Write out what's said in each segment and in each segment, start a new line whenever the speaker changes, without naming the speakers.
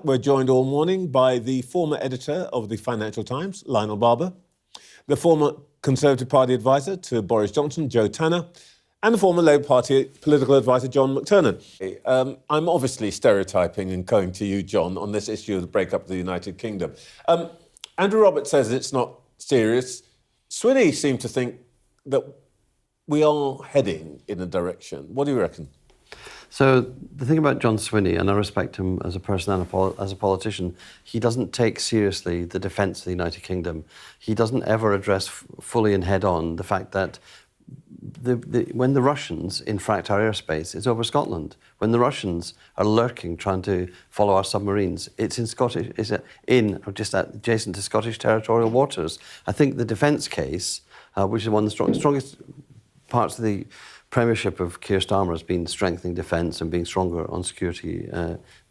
We're joined all morning by the former editor of the Financial Times, Lionel Barber, the former Conservative Party advisor to Boris Johnson, Joe Tanner, and the former Labour Party political advisor, John McTernan. I'm obviously stereotyping and going to you, John, on this issue of the breakup of the United Kingdom. Andrew Roberts says it's not serious. Swinney seemed to think that we are heading in a direction. What do you reckon?
So the thing about John Swinney, and I respect him as a person and as a politician, he doesn't take seriously the defence of the United Kingdom. He doesn't ever address fully and head-on the fact that when the Russians infract our airspace, it's over Scotland. When the Russians are lurking, trying to follow our submarines, it's in Scottish, or just adjacent to Scottish territorial waters. I think the defence case, which is one of the strongest parts of the premiership of Keir Starmer, has been strengthening defence and being stronger on security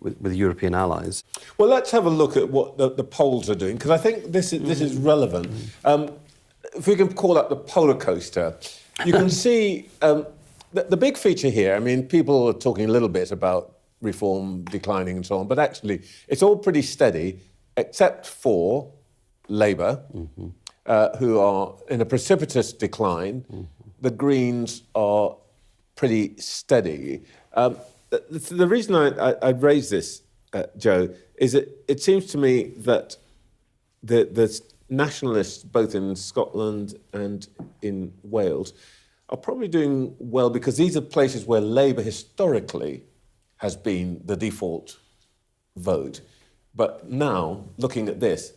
with European allies. Well,
let's have a look at what the polls are doing, because I think this is relevant. If we can call up the polar coaster, you can see the big feature here. I mean, people are talking a little bit about reform declining and so on, but actually it's all pretty steady, except for Labour, who are in a precipitous decline. The Greens are pretty steady. The reason I raise this, Joe, is it seems to me that the nationalists, both in Scotland and in Wales, are probably doing well because these are places where Labour historically has been the default vote. But now, looking at this,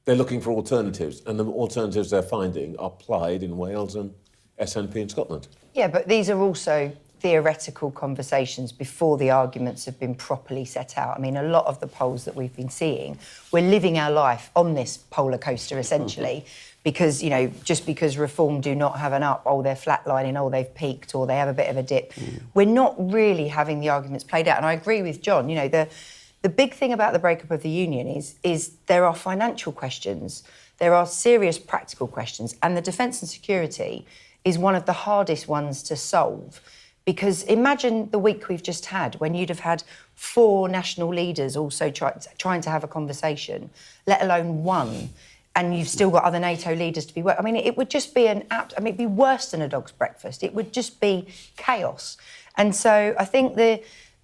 they're looking for alternatives, and the alternatives they're finding are Plaid in Wales and SNP in Scotland.
Yeah, but these are also theoretical conversations before the arguments have been properly set out. I mean, a lot of the polls that we've been seeing, we're living our life on this polar coaster, essentially, because, you know, just because Reform do not have an up, they're flatlining, they've peaked, or they have a bit of a dip. We're not really having the arguments played out. And I agree with John, you know, the big thing about the breakup of the union is there are financial questions, there are serious practical questions, and the defence and security is one of the hardest ones to solve. Because imagine the week we've just had when you'd have had 4 national leaders also trying to have a conversation, let alone one, and you've still got other NATO leaders to be... I mean, it would just be it'd be worse than a dog's breakfast. It would just be chaos. And so I think the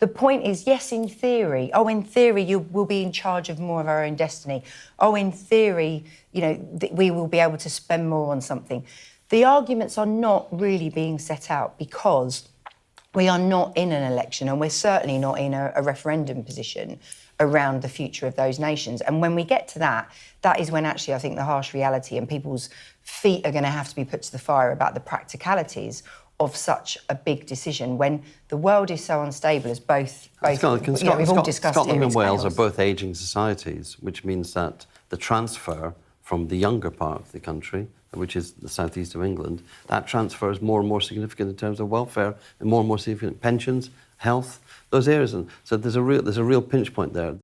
point is, yes, in theory, in theory, we'll be in charge of more of our own destiny. In theory, you know, we will be able to spend more on something. The arguments are not really being set out because we are not in an election, and we're certainly not in a referendum position around the future of those nations. And when we get to that is when actually I think the harsh reality and people's feet are going to have to be put to the fire about the practicalities of such a big decision when the world is so unstable as both we've all discussed
Scotland
here,
and Wales
chaos.
are both ageing societies, which means that the transfer from the younger part of the country, which is the southeast of England, that transfer is more and more significant in terms of welfare and more significant pensions, health, those areas. And so there's a real pinch point there.